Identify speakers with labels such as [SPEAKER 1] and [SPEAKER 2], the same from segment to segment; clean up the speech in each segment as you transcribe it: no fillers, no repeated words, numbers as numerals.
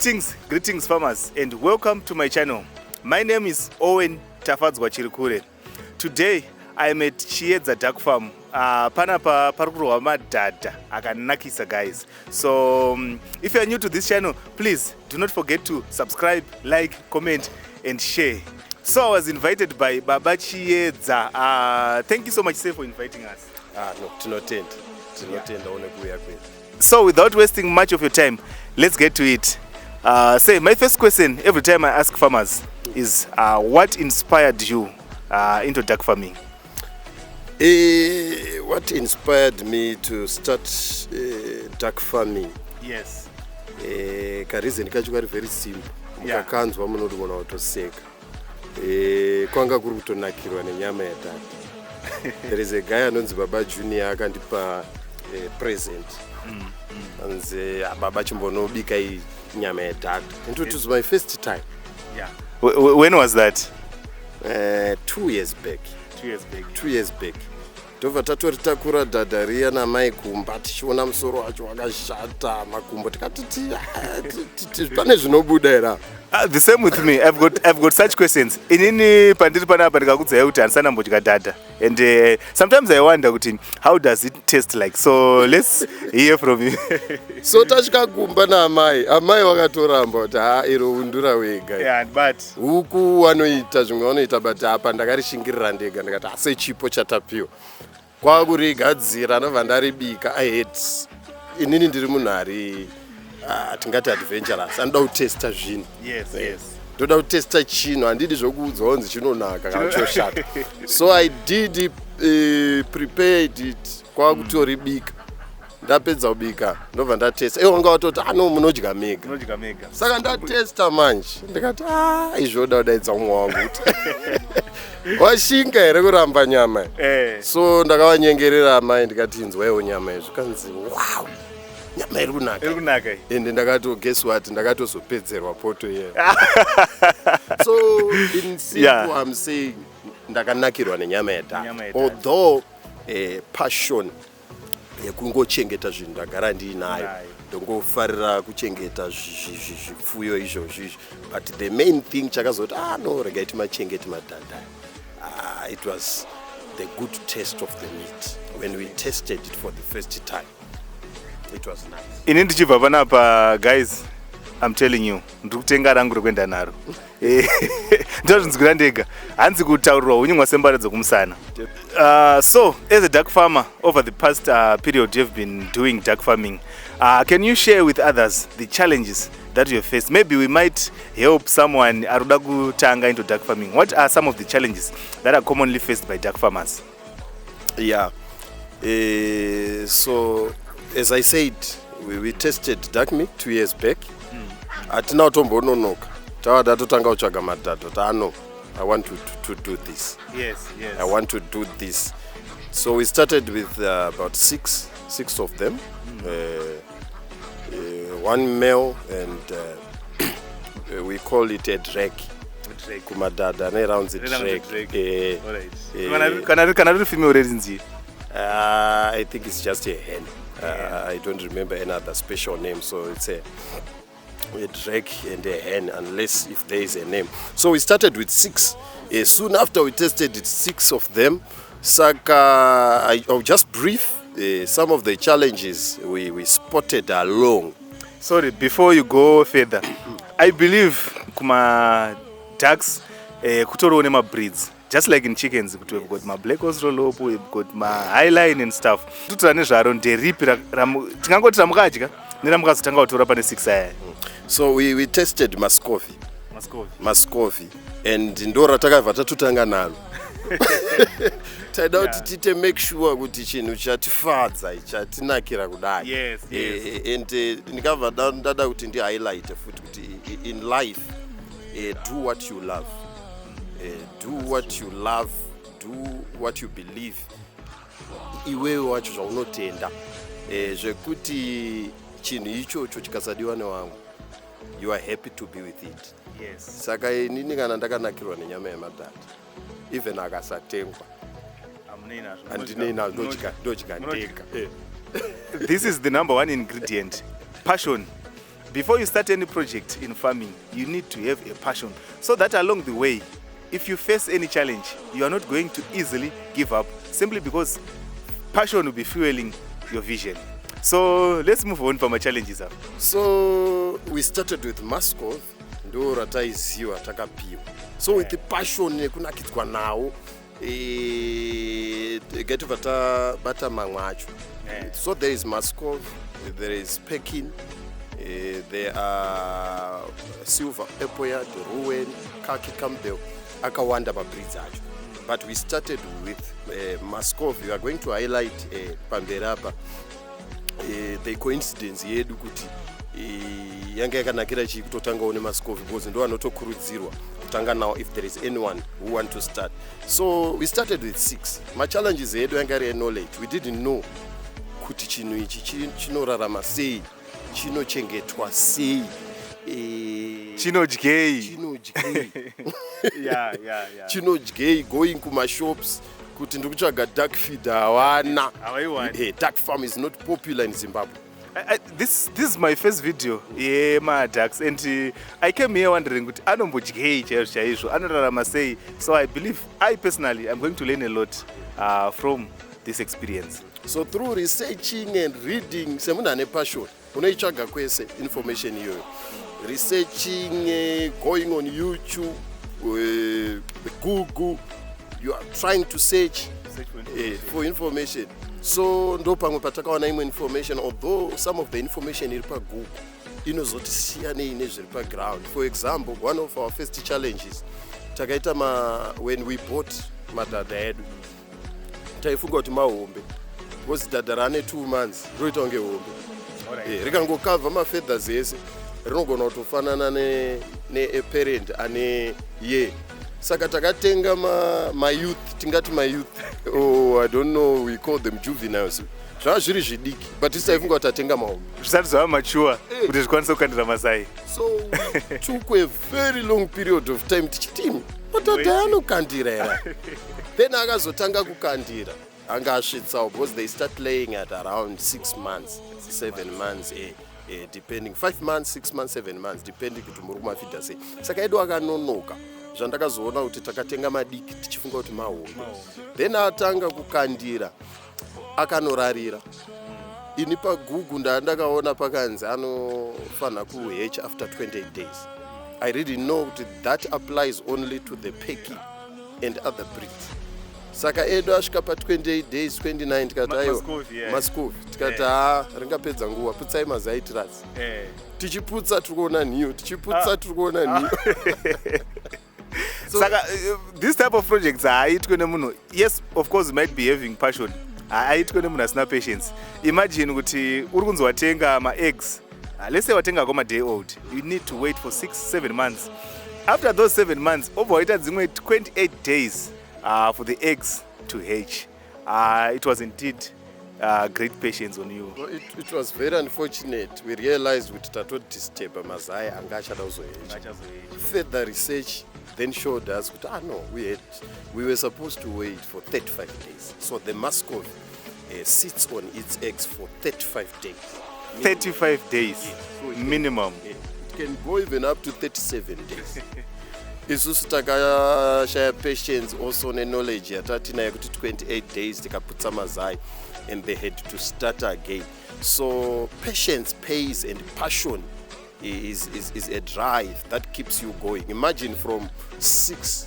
[SPEAKER 1] Greetings farmers, and welcome to my channel. My name is Owen Tafadzwa Chirikure. Today I am at Chiedza Duck Farm. Panapa parikurohwa madhadha akanakisa guys. So if you are new to this channel, please do not forget to subscribe, like, comment and share. So I was invited by Baba Chiedza. Thank you so much, sir, for inviting us.
[SPEAKER 2] No, tinotenda one kuuya kwedu.
[SPEAKER 1] So without wasting much of your time, let's get to it. Say, my first question every time I ask farmers is what inspired you into duck farming?
[SPEAKER 2] What inspired me to start duck farming?
[SPEAKER 1] Yes.
[SPEAKER 2] Reason kacho kari very simple. Mukakanzwa munodogona kutoseka. Kwanga kuri kutonakirwa nenyama yedhadha. There is a guy anonzi Baba Junior akandipa present. And Baba chimbonobika nyama yedhadha. And it was my first time.
[SPEAKER 1] Yeah. When was that?
[SPEAKER 2] 2 years back.
[SPEAKER 1] 2 years back.
[SPEAKER 2] 2 years back. Ndobva tatoritakura dhadha riya namai kumba tichiona musoro wacho wakashata makumbo tikati pane zvinobuda era.
[SPEAKER 1] The same with me. I've got such questions. Inini pandiri panapa ndikakudzai kuti handisana mbodya dhadha. And sometimes I wonder kuti how does it taste like? So let's hear from you.
[SPEAKER 2] So tasvika kumba naamai vakatoramba kuti iro undura wega.
[SPEAKER 1] Yeah, but
[SPEAKER 2] huku vanoita zvimwe vanoita but apa ndakarishingirira ndega ndikati sechipo chatapiwa kwakurigadzira ndobva ndaribika. I hate inini ndiri munhu ari tingati adventurous, anoda kutesta zvinhu.
[SPEAKER 1] Yes.
[SPEAKER 2] Ndoda kutesta chinhu, handidi zvokuudzwa kunzi chinonaka kana choshata. So I did prepared it kwakutoribika. Ndapedza kubika ndobva ndatesta. Wanga watoti munodya mega. Saka ndatesta manje ndikati izvoda kudaidza umwe wangu kuti washinga here kuramba nyama. So ndakavanyengerera mai ndikati inzwaiwo nyama izvo kanzi wow, nyama iri kunaka. Ende ndakato guess what, ndakatozopedzerwa poto iyeyo. So in simple I'm saying ndakanakirwa nenyama yedhadha. Although passion yekungochengeta zvinhu ndagara ndiinayo, ndongofarira kuchengeta zvipfuyo izvozvo, but the main thing chakazoti no, regai timachengeti madhadha. It was the good taste of the meat when we tasted it for the first time. It was nice.
[SPEAKER 1] Ini ndichibva panapa guys, I'm telling you, ndikutenga rangu rokuenda naro. Ndozvinzwira ndega, hanzi kutaurirwa unyumwa sembara dzokumusana. So as a duck farmer, over the past period you've been doing duck farming, can you share with others the challenges that you have faced? Maybe we might help someone aruda kutanga into duck farming. What are some of the challenges that are commonly faced by duck farmers?
[SPEAKER 2] Yeah. So as I said, we tested duck meat 2 years back. Atina utombononoka. Tawada totanga kutsvaga madhadha. No, I want to do this.
[SPEAKER 1] Yes.
[SPEAKER 2] I want to do this. So we started with about six of them. One male and we call it a drake. Kumadhadha around the drake.
[SPEAKER 1] Kana female already?
[SPEAKER 2] I think it's just a hen. I don't remember any other special name, so it's a drake and a hen, unless if there is a name. So we started with 6. Soon after we tested it, 6 of them. Saka, I'll just brief some of the challenges we spotted along.
[SPEAKER 1] Sorry, before you go further, I believe kuma ducks kutoro nema breeds. Just like in chickens, we've got my black Australorp, we've got my highline and stuff.
[SPEAKER 2] So we tested Muscovy, and ndora takabva tatotanga nalo. Taida kuti tite make sure kuti chinhu chatifadza chatinakira kudai.
[SPEAKER 1] Yes.
[SPEAKER 2] And ndikabva ndada kuti ndi highlight futi kuti in life do what you love. Do what you love, do what you believe. Iwewe wacho zvaunotenda. Zvekuti chinhu ichocho chikasadiwa newangu, you are happy to be with it.
[SPEAKER 1] Yes.
[SPEAKER 2] Saka inini kana ndakanakirwa nenyama yemadhadha, even akasatengwa handinei ndodya ndega.
[SPEAKER 1] This is the number one ingredient, passion. before you start any project in farming, you need to have a passion, so that along the way, if you face any challenge, you are not going to easily give up, simply because passion will be fueling your vision. So let's move on from our challenges.
[SPEAKER 2] So we started with Muscov, ndo rataiziwa takapiwa. So with the passion nekunakidzwa nawo, gaitibva bata mamwe acho. So there is Muscov, there is Pekin, there are Silver Apple, Owen, Khaki Campbell, akawanda mabreeds acho. But we started with Muscov. We are going to highlight Pamberapa. The coincidence yedu kuti yanga yakanakira chii kutotanga one Muscov, because ndo anotokurudzirwa kutanga now if there is anyone who want to start. So we started with 6. My challenges yedu yanga ari knowledge. We didn't know kuti chinhu ichi chinorarama sei, chinochengetwa sei,
[SPEAKER 1] chinodyei.
[SPEAKER 2] Chinodyei, going kuma shops kuti ndikutsvaga duck feed hawana. Duck farm is not popular in Zimbabwe.
[SPEAKER 1] This is my first video my ducks, and I came here wondering kuti anombodyei chaizvo, anorarama sei. So I believe, I personally am going to learn a lot from this experience.
[SPEAKER 2] So through researching and reading, semunhu ane passion unoitsvaga kwese information iyoyo. Researching, going on YouTube, Google, you are trying to search for information. So ndo pamwe patakawana imwe information, although some of the information iri paGoogle inozotisiyana nezviri paground. For example, one of our first challenges takaita when we bought madhadha edu, taifunga kuti mahombe, because dhadha rane 2 months roita kunge hombe. Rikangokavha mafeathers ese rinogona kutofanana ne-parent ane saka takatenga ma-youth, tingati ma-youth, I don't know, we call them juveniles. Zvava zviri zvidiki, but tisaifunga kuti tatenga mahombe
[SPEAKER 1] zvisati zvava mature kuti zvikwanise kukandira masai.
[SPEAKER 2] So we took a very long period of time tichitimi matadha anokandira here. Then akazotanga kukandira anga asvitsawo, because they start laying at around 6 months, 7 months, depending, 5 months, 6 months, 7 months, depending kuti muri kumafidha sei. Saka edu akanonoka, zvandakazoona kuti takatenga madiki tichifunga kuti mahombe. Then atanga kukandira akanorarira. Ini paGoogle ndakaona pakanzi anofanha kuhatch after 28 days. I really know that applies only to the Peking and other breeds. Saka edu asvika pa 28 days, 29 tikati ayo Muscov, tikati ringapedza nguva, putsai mazaitirasi. Tichiputsa turikuona new, tichiputsa turikuona new.
[SPEAKER 1] Saka this type of projects haaitwe nemunhu. Yes, of course you might be having passion. Haaitwe nemunhu asina patience. Imagine kuti uri kunzi watenga ma-eggs. Let's say watenga koma day old. You need to wait for 6-7 months. After those 7 months, obva waita dzimwe 28 days for the eggs to hatch. It was indeed great patience on you.
[SPEAKER 2] Well, it was very unfortunate. We realized with tatodisturba mazai anga achada kuzohatch. Further research then showed us that no, we were supposed to wait for 35 days. So the Muscov sits on its eggs for 35 days.
[SPEAKER 1] 35 days, so minimum.
[SPEAKER 2] It can go even up to 37 days. Isusu takashaya patience also knowledge yatatinaya kuti 28 days tikaputsa mazai and they had to start again. So patience pays, and passion is a drive that keeps you going. Imagine from 6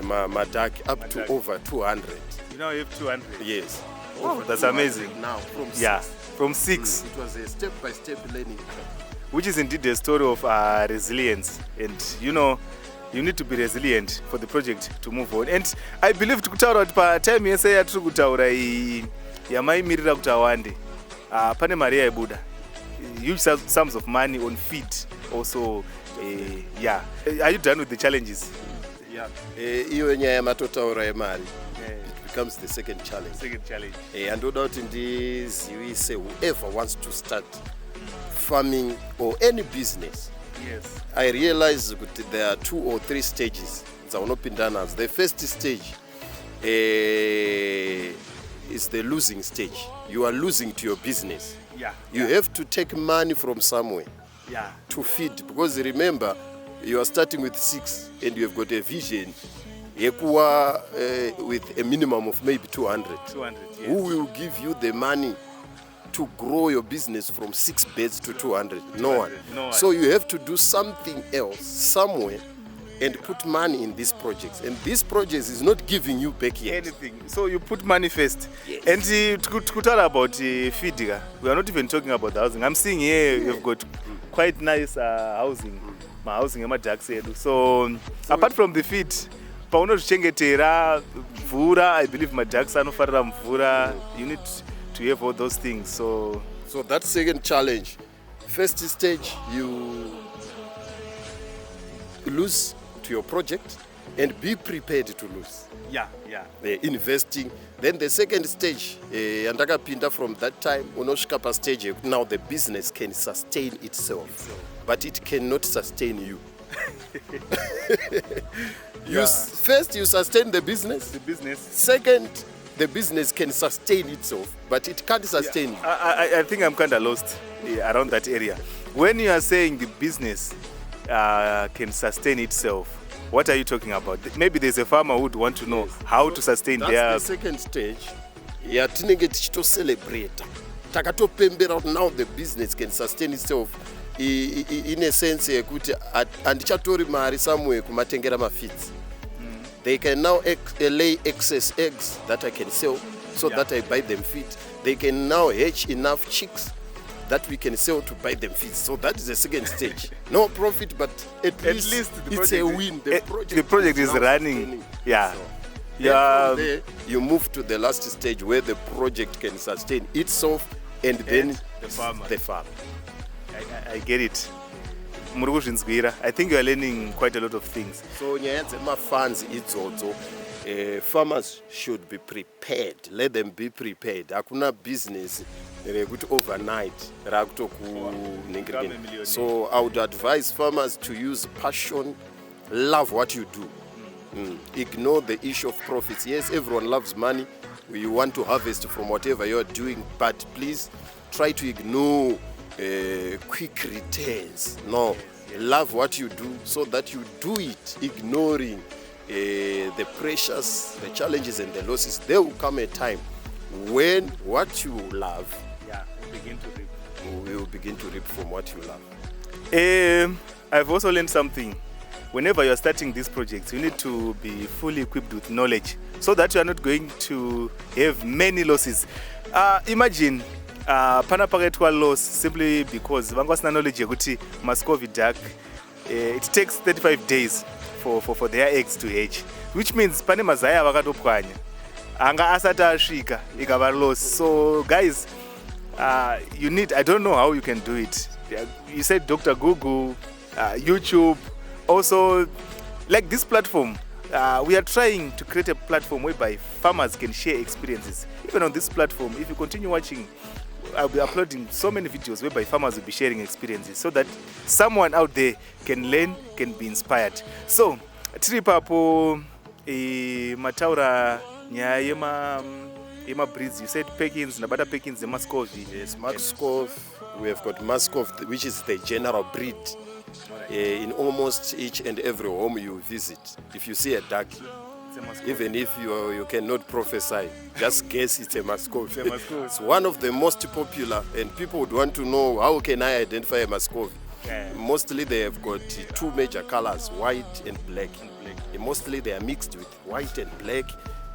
[SPEAKER 2] madak up to over 200.
[SPEAKER 1] You now have 200?
[SPEAKER 2] Yes.
[SPEAKER 1] Oh, that's amazing.
[SPEAKER 2] Now from 6.
[SPEAKER 1] Yeah, from 6.
[SPEAKER 2] It was a step-by-step learning.
[SPEAKER 1] Which is indeed a story of resilience. And you know, you need to be resilient for the project to move on. And I believe tikutaura kuti pa time yese yatiri kutaura yamaimirira kuti awande, pane mari yaibuda, huge sums of money on feed also. Yeah, are you done with the challenges?
[SPEAKER 2] Yeah, iyo nyaya yamatotaura yemari, it becomes the second challenge. And no doubt in this, you say whoever wants to start farming or any business,
[SPEAKER 1] yes,
[SPEAKER 2] I realize that there are 2 or 3 stages. The first stage is the losing stage. You are losing to your business.
[SPEAKER 1] Yeah.
[SPEAKER 2] You have to take money from somewhere. to feed, because remember you are starting with 6 and you have got a vision with a minimum of maybe 200.
[SPEAKER 1] Yes.
[SPEAKER 2] Who will give you the money to grow your business from 6 beds to 200? No one. So you have to do something else somewhere and put money in these projects, and these projects is not giving you back yet
[SPEAKER 1] anything. So you put money first.
[SPEAKER 2] Yes.
[SPEAKER 1] And to talk about feeding, we are not even talking about the housing. I'm seeing here you've got quite nice housing. My housing in my ducks. So apart from the feed, paunozvichengetera mvura, I believe my ducks anofarira mvura. You need to have all those things. So
[SPEAKER 2] that's second challenge. First stage, you lose to your project and be prepared to lose. Investing. Then the second stage, andakapinda from that time, unosvika pastage now the business can sustain itself, but it cannot sustain you. First, you sustain the business. Second, the business can sustain itself, but it can't sustain you.
[SPEAKER 1] I think I'm kind of lost around that area. When you are saying the business can sustain itself, what are you talking about? Maybe there's a farmer who would want to know how to sustain their...
[SPEAKER 2] That's the second stage. Yatinenge tichito celebrate. Takatopembera now the business can sustain itself in a sense yekuti andichatori mari somewhere kumatengera mafeeds. They can now lay excess eggs that I can sell so that I buy them feed. They can now hatch enough chicks that we can sell to buy them feed. So that is the second stage. No profit, but at least it's a win.
[SPEAKER 1] The project is running.
[SPEAKER 2] From there, you move to the last stage where the project can sustain itself and then
[SPEAKER 1] the farmer. I get it. I think you are learning quite a lot of things.
[SPEAKER 2] So funds idzodzo. Farmers should be prepared. Let them be prepared. Hakuna business overnight. So I would advise farmers to use passion, love what you do. Ignore the issue of profits. Yes, everyone loves money. You want to harvest from whatever you're doing, but please try to ignore quick returns. No, love what you do so that you do it ignoring the pressures, the challenges and the losses. There will come a time when what you love will begin to reap from what you love.
[SPEAKER 1] I've also learned something. Whenever you're starting these projects, you need to be fully equipped with knowledge so that you are not going to have many losses. Imagine pana paketwa loss simply because vangwasina knowledge yekuti Muscovy duck it takes 35 days for their eggs to hatch, which means pane mazaya vakatopwanya anga asati asvika ikava loss. So guys, you need, I don't know how you can do it. You said Dr. Google, YouTube, also like this platform. We are trying to create a platform whereby farmers can share experiences. Even on this platform, if you continue watching, I'll be uploading so many videos whereby farmers will be sharing experiences so that someone out there can learn, can be inspired. So, tiri papo mataura nyaya yema breeds. You said Pekins, nabata Pekins, the Muscovy.
[SPEAKER 2] Yes, Muscovy. We have got Muscovy, which is the general breed. In almost each and every home you visit, if you see a duck, even if you cannot prophesy, just guess it's a Muscovy. It's one of the most popular, and people would want to know how can I identify a Muscovy. Mostly they have got two major colors, white and black. Mostly they are mixed with white and black,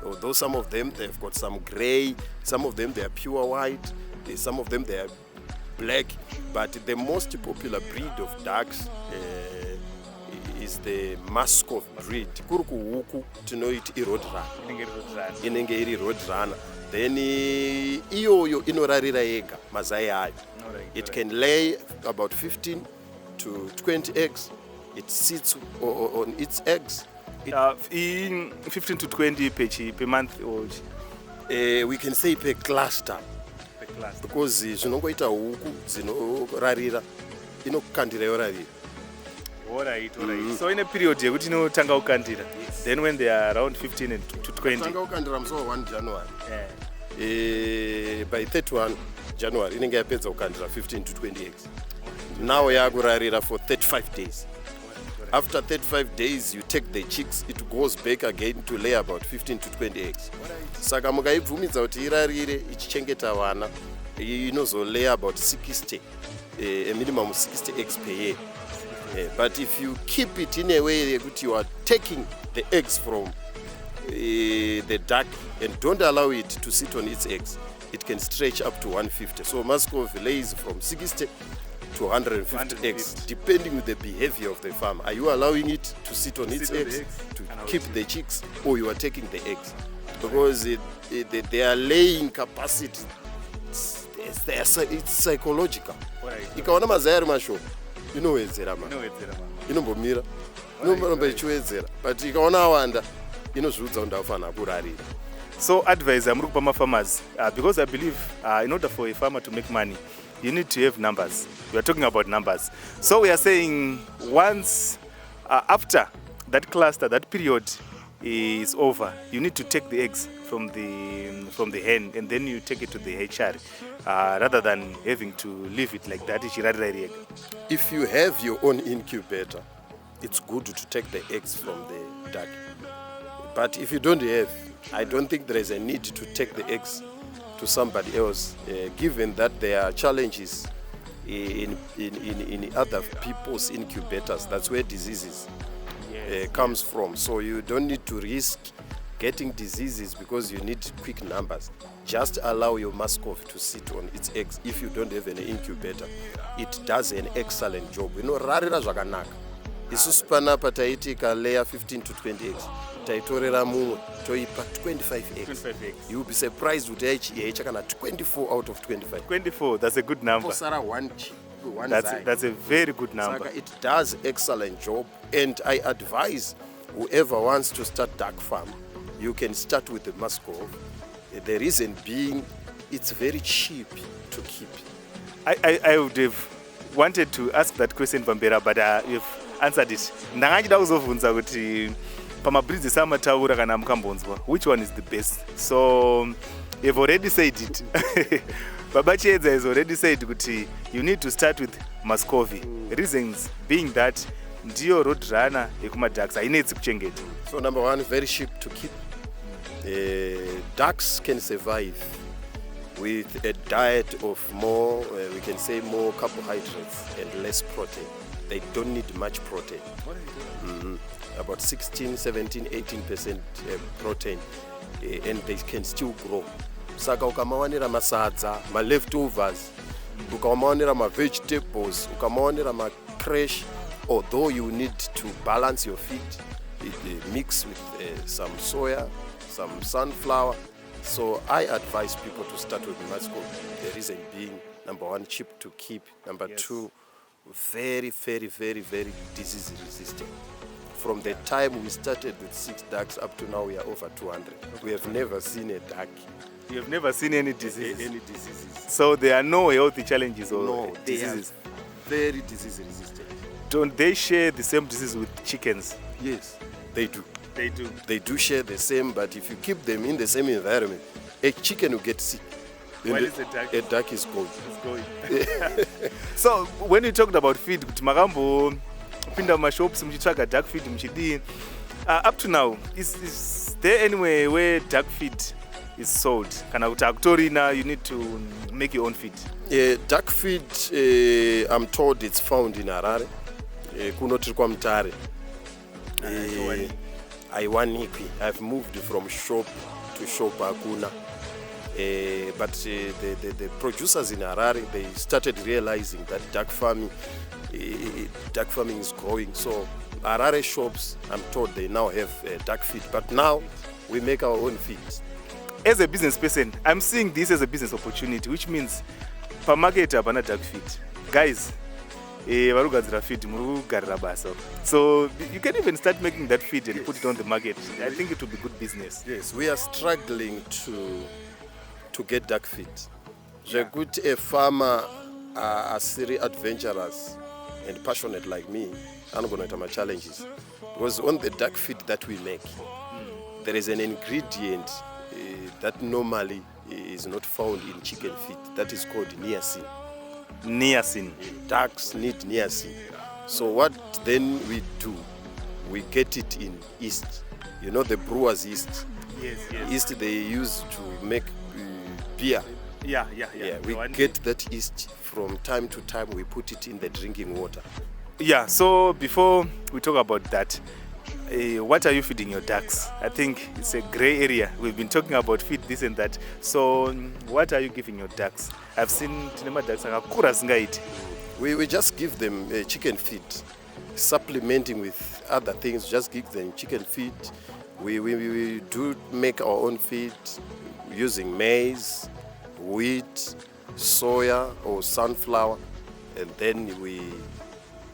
[SPEAKER 2] although some of them they have got some gray, some of them they are pure white, some of them they are black. But the most popular breed of ducks is the Muscovy breed. Kuruku huku tinoiti iroadrunner. Inenge iri roadrunner. Then iyoyo inorarira yega mazai ayo. It can lay about 15 to 20 eggs. It sits on its eggs.
[SPEAKER 1] In 15 to 20 per month, or
[SPEAKER 2] we can say per cluster. Because zvinongoita huku dzinorarira inokukandira yorarira.
[SPEAKER 1] Alright. So in a period yekuti inotanga kukandira, then when they are around 15 and to 20,
[SPEAKER 2] tanga kukandira musi wa 1 January. By 31 January inenge yapedza kukandira 15 to 20 eggs. now yakurarira for 35 days. After 35 days, you take the chicks, it goes back again to lay about 15 to 20 eggs. Saka mukaibvumidza kuti irarire ichichengeta vana, inozolay about 60, a minimum of 60 eggs per year. But if you keep it in a way that you are taking the eggs from the duck and don't allow it to sit on its eggs, it can stretch up to 150. So Muscovy lays from 60 to 150 eggs, depending on the behavior of the farm. Are you allowing it to sit on its eggs to keep the chicks, or you are taking the eggs? Because they are laying capacity, it's psychological. Ikaona mazayari masho, inowedzera ma. Inombomira. Inomba ichiwedzera. But ikaona awanda, inozvudza kuti afana kurarira.
[SPEAKER 1] So advice I'm looking for farmers because I believe in order for a farmer to make money, you need to have numbers. We are talking about numbers. So we are saying once after that cluster, that period is over, you need to take the eggs from the hen and then you take it to the hatchery rather than having to leave it like that.
[SPEAKER 2] If you have your own incubator, it's good to take the eggs from the duck. But if you don't have, I don't think there is a need to take the eggs to somebody else, given that there are challenges in other people's incubators. That's where diseases comes from. So you don't need to risk getting diseases because you need quick numbers. Just allow your Muscovy to sit on its eggs. If you don't have an incubator, it does an excellent job. Rarira zvakanaka. Isusu panapa taiti layer 15 to 20 eggs. Taitorera mumwe toipa 25 eggs. You will be surprised with chakana 24 out of 25.
[SPEAKER 1] 24, that's a good number. That's a very good number.
[SPEAKER 2] It does excellent job, and I advise whoever wants to start duck farm, you can start with the Muscovy. The reason being, it's very cheap to keep.
[SPEAKER 1] I would have wanted to ask that question, Bambera, but you've answered it. Ndangachida kuzobvunza kuti pamabreeds esamataura kana mukambonzwa, which one is the best? So you've already said it. Baba Chiedza has already said kuti you need to start with Muscovy. Reasons being that ndiyo road runner yekumaducks ainetsi kuchengeta.
[SPEAKER 2] So number one, very cheap to keep. Ducks can survive with a diet of more, we can say more carbohydrates and less protein. They don't need much protein. About 16, 17, 18% protein, and they can still grow. Saka ukamawanira masadza, ma leftovers, ukamawanira ma vegetables, ukamawanira ma crash, although you need to balance your feed, mix with some soya, some sunflower. So I advise people to start with Muscovy. The reason being, number one, cheap to keep. Number two, very, very, very, very disease resistant. From the time we started with 6 ducks up to now, we are over 200. We have never seen a duck.
[SPEAKER 1] You have never seen any diseases? So there are no healthy challenges or diseases?
[SPEAKER 2] Very disease resistant.
[SPEAKER 1] Don't they share the same disease with chickens?
[SPEAKER 2] Yes, they do.
[SPEAKER 1] They do.
[SPEAKER 2] They do share the same, but if you keep them in the same environment, a chicken will get sick.
[SPEAKER 1] While is a duck?
[SPEAKER 2] A duck is going.
[SPEAKER 1] So when you talked about feed, makambo pinda mashops mchitsvaga duck feed mchidi. Up to now, is there anywhere where duck feed is sold? Kana kuti akutorina, you need to make your own feed.
[SPEAKER 2] Duck feed, I'm told it's found in Harare. Kunotiri kwa Mutare. I've moved from shop to shop akuna. But the producers in Harare, they started realizing that duck farming is growing. So Harare shops, I'm told they now have duck feed. But now we make our own feed.
[SPEAKER 1] As a business person, I'm seeing this as a business opportunity, which means per market apana duck feed. Guys, varugadzira feed murugarira basa. So you can even start making that feed and put it on the market. I think it will be good business.
[SPEAKER 2] Yes, we are struggling to get duck feed. Zvekuti a farmer asiri adventurous and passionate like me, I'm going to have my challenges. Because on the duck feed that we make, there is an ingredient that normally is not found in chicken feed. That is called niacin.
[SPEAKER 1] Niacin.
[SPEAKER 2] Ducks need niacin. So what then we do? We get it in yeast. You know the brewer's yeast.
[SPEAKER 1] Yes.
[SPEAKER 2] Yeast they use to make beer.
[SPEAKER 1] Yeah.
[SPEAKER 2] We get that yeast from time to time. We put it in the drinking water.
[SPEAKER 1] Yeah. So before we talk about that, what are you feeding your ducks? I think it's a gray area. We've been talking about feed this and that. So what are you giving your ducks? I've seen tinema ducks akakura singaiti.
[SPEAKER 2] We just give them chicken feed, supplementing with other things. Just give them chicken feed. We do make our own feed using maize, wheat, soya or sunflower, and then we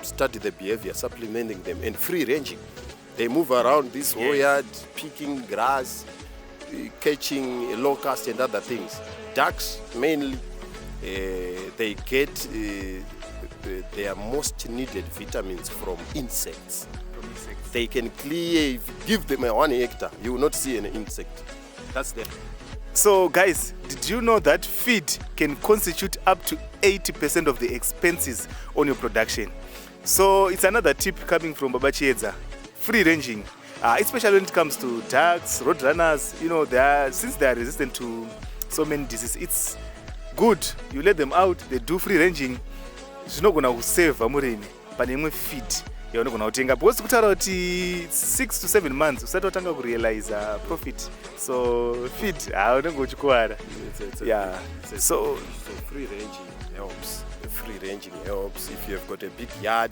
[SPEAKER 2] study the behavior, supplementing them and free ranging. They move around this whole yard, picking grass, catching locusts and other things. Ducks mainly, they get their most needed vitamins from insects. They can clear, if you give them a 1 hectare, you will not see an insect. That's them.
[SPEAKER 1] So guys, did you know that feed can constitute up to 80% of the expenses on your production? So it's another tip coming from Baba Chiedza. Free ranging, especially when it comes to ducks, roadrunners, you know, since they are resistant to so many diseases, it's good. You let them out, they do free ranging. It's not going to save amurimi, but they feed. You're not going to take up. Because it's 6 to 7 months, you start to realize profit. So feed, I don't go to Kuara. So
[SPEAKER 2] free ranging helps. Free ranging helps. If you have got a big yard,